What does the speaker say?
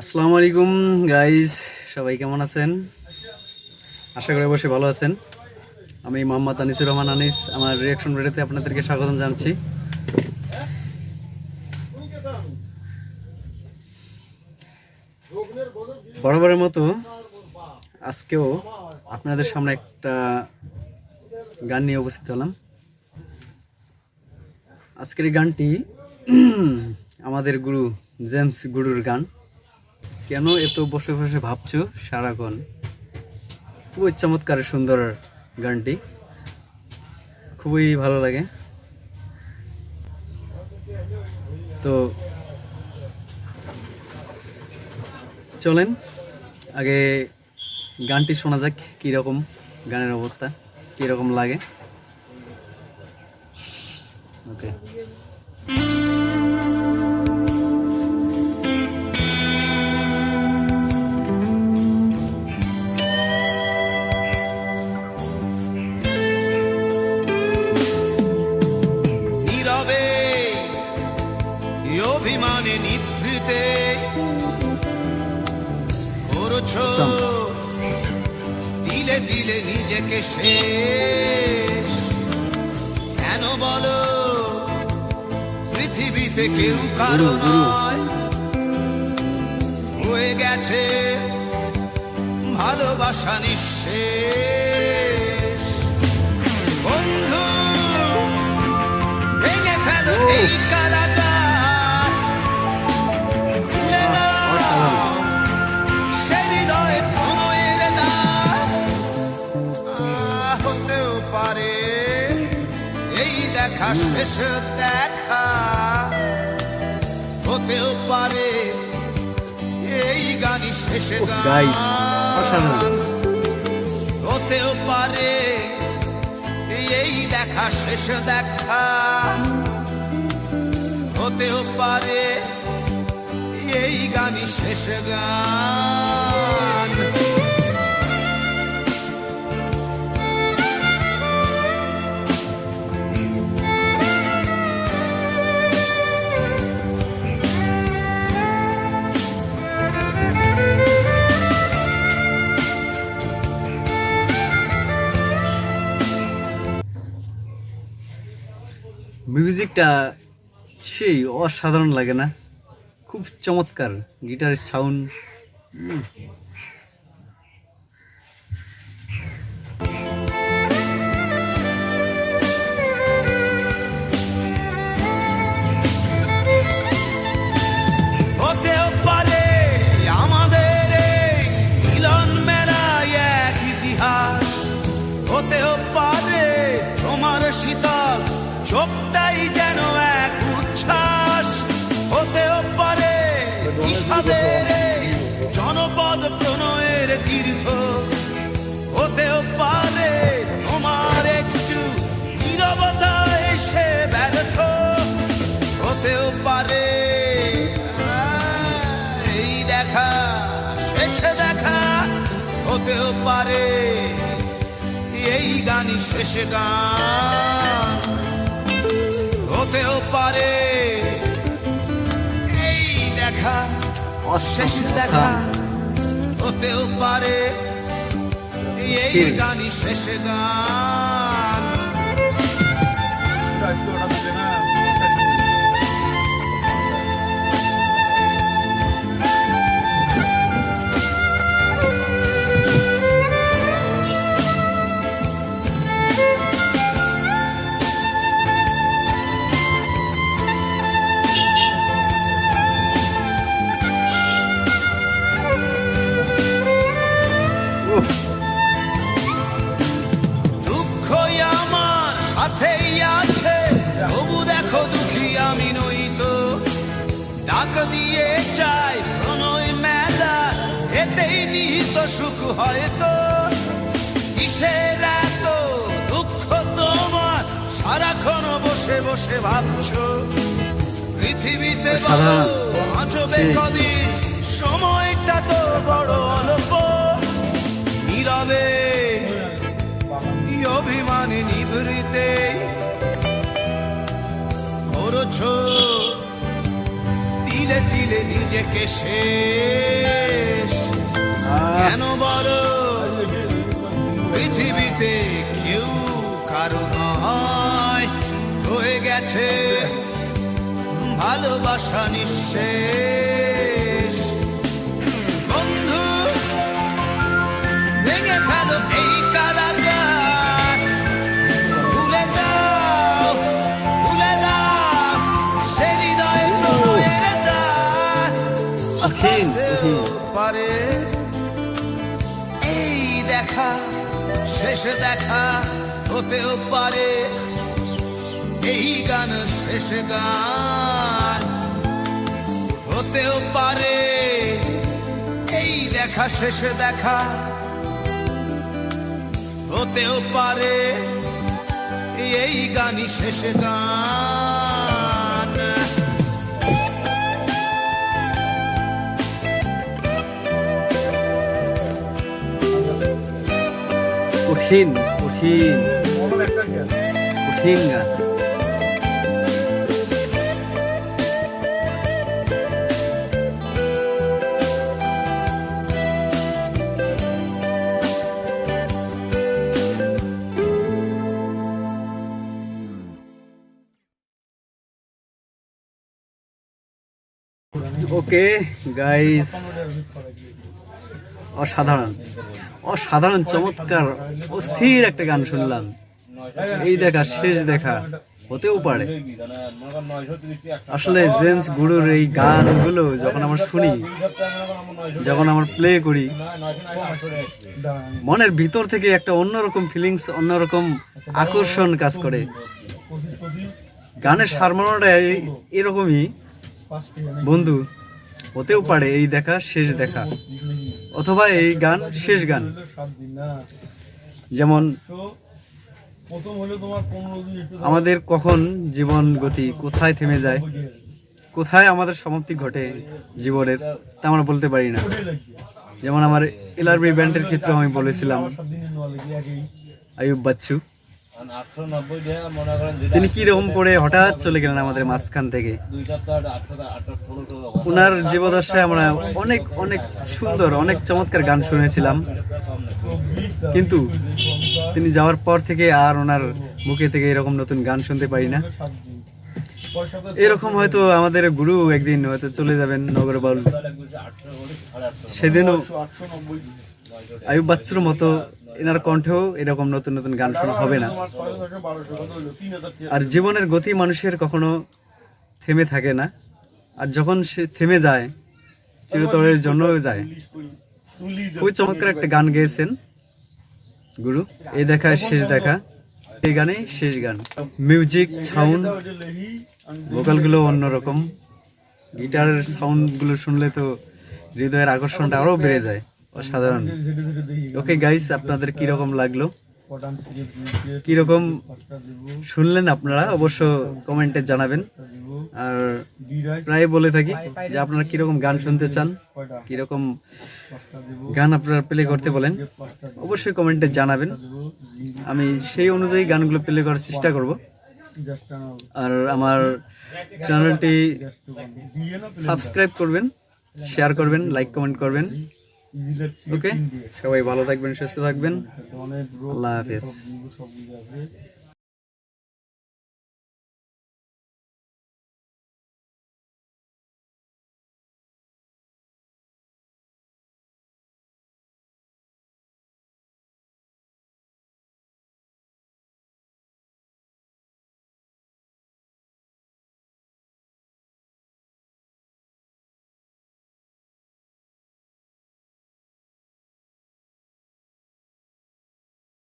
আসসালামু আলাইকুম গাইজ, সবাই কেমন আছেন? আশা করি বসে ভালো আছেন। আমি মোহাম্মদ আনিসুর রহমান আনিস, আমার রিয়াকশন ভিডিওতে আপনাদেরকে স্বাগতম জানাচ্ছি। বরাবরের মতো আজকেও আপনাদের সামনে একটা গান নিয়ে উপস্থিত হলাম। আজকের এই গানটি আমাদের গুরু জেমস গুরুর গান। কেন এত বসে বসে ভাবছো সারাক্ষণ? খুবই চমৎকার সুন্দর গানটি, খুবই ভালো লাগে। তো চলেন আগে গানটি শোনা যাক, কীরকম গানের অবস্থা, কীরকম লাগে। ওকে, অভিমানে নিভৃতে করছো দিলে দিলে নিজেকে শেষ। কেন বলো পৃথিবীতে কেউ কারো নয়, হয়ে গেছে ভালোবাসা নিঃশেষ। বন্ধু ভেঙে ফেলো এই কারাগার, শেষ দেখা হতেও পারে এই গানই শেষ গান, হতেও পারে এই দেখা শেষ দেখা, হতেও পারে এই গানই শেষ গান। মিউজিকটা সেই অসাধারণ লাগে না? খুব চমৎকার গিটারের সাউন্ড। হতেও পারে আমাদের মিলন মেলায় এক ইতিহাস, হতেও পারে তোমার শীতল চোখটাই যেন এক উচ্ছ্বাস, হতেও পারে বিষাদের জনপদ প্রণয়ের তীর্থ, হতেও পারে তোমার একটু নীরবতা এসে ব্যর্থ, হতেও পারে এই দেখা শেষে দেখা, হতেও পারে এই গানই শেষ গান, হতেও পারে এই দেখা শেষ দেখা, হতেও পারে এই গানই শেষ গান। দুঃখই আমার সাথেই আছে, তবু দেখো দুঃখী আমি নই তো। ডাক দিয়ে চাই প্রণয় মেলা, এতেই নিহিত সুখ হয়তো। কিসের এত দুঃখ তোমার, সারাক্ষণ বসে বসে ভাবছো পৃথিবীতে বাঁচবে কদিন, সময়টা তো বড় অল্প। নীরবে অভিমানে নিভৃতে করছো তিলে তিলে নিজেকে শেষ। গেছে ভালোবাসা নিঃশেষ। বন্ধু ভেঙে ফেলো এই কারাগার, ভুলে দাও সে হৃদয় প্রণয়ের দ্বার। কঠিন, হতেও কঠিন। পারে এই দেখা শেষ দেখা, হতেও পারে এই গান শেষ গান, হতেও পারে এই দেখা শেষ দেখা, হতেও পারে এই গানই শেষ গান। কঠিন কঠিন কঠিন গান। ওকে গাইস, অসাধারণ অসাধারণ চমৎকার অস্থির একটা গান শুনলাম। এই দেখা শেষ দেখা, হতেও পারে। আসলে জেমস গুরুর এই গানগুলো যখন আমরা শুনি, যখন আমরা প্লে করি, মনের ভিতর থেকে একটা অন্যরকম ফিলিংস, অন্যরকম আকর্ষণ কাজ করে। গানের সারমর্মটা এরকমই বন্ধু, হতেও পারে এই দেখা শেষ দেখা, অথবা এই গান শেষ গান। যেমন আমাদের কখন জীবন গতি কোথায় থেমে যায়, কোথায় আমাদের সমাপ্তি ঘটে জীবনের, তা আমরা বলতে পারি না। যেমন আমার এলআরবি ব্যান্ডের ক্ষেত্রে আমি বলেছিলাম, আইয়ুব বাচ্চু তিনি কিরকম করে হঠাৎ চলে গেলেন আমাদের মাঝখান থেকে। ওনার জীবদশায় আমরা অনেক অনেক সুন্দর, অনেক চমৎকার গান শুনেছিলাম, কিন্তু তিনি যাওয়ার পর থেকে আর ওনার মুখে থেকে এরকম নতুন গান শুনতে পারি না। এরকম হয়তো আমাদের গুরু একদিন হয়তো চলে যাবেন নগরবাউল, সেদিনও আইয়ুব বাচ্চুর মতো এনার কণ্ঠেও এরকম নতুন নতুন গান শোনা হবে না। আর জীবনের গতি মানুষের কখনো থেমে থাকে না, আর যখন সে থেমে যায় চিরতরের জন্যও যায়। খুবই চমৎকার একটা গান গেয়েছেন গুরু, এই দেখা শেষ দেখা, এই গানে শেষ গান। মিউজিক, সাউন্ড, ভোকালগুলো অন্যরকম, গিটারের সাউন্ডগুলো শুনলে তো হৃদয়ের আকর্ষণটা আরও বেড়ে যায়। অসাধারণ। ওকে গাইস, আপনাদের কিরকম লাগলো, কিরকম শুনলেন আপনারা অবশ্য কমেন্টে জানাবেন। আর প্রায় বলে থাকি যে আপনারা কিরকম গান শুনতে চান, কিরকম গান আপনারা প্লে করতে বলেন, অবশ্যই কমেন্টে জানাবেন। আমি সেই অনুযায়ী গানগুলো প্লে করার চেষ্টা করব। আর আমার চ্যানেলটি সাবস্ক্রাইব করবেন, শেয়ার করবেন, লাইক কমেন্ট করবেন। ওকে, সবাই ভালো থাকবেন, সুস্থ থাকবেন। আল্লাহ হাফেজ।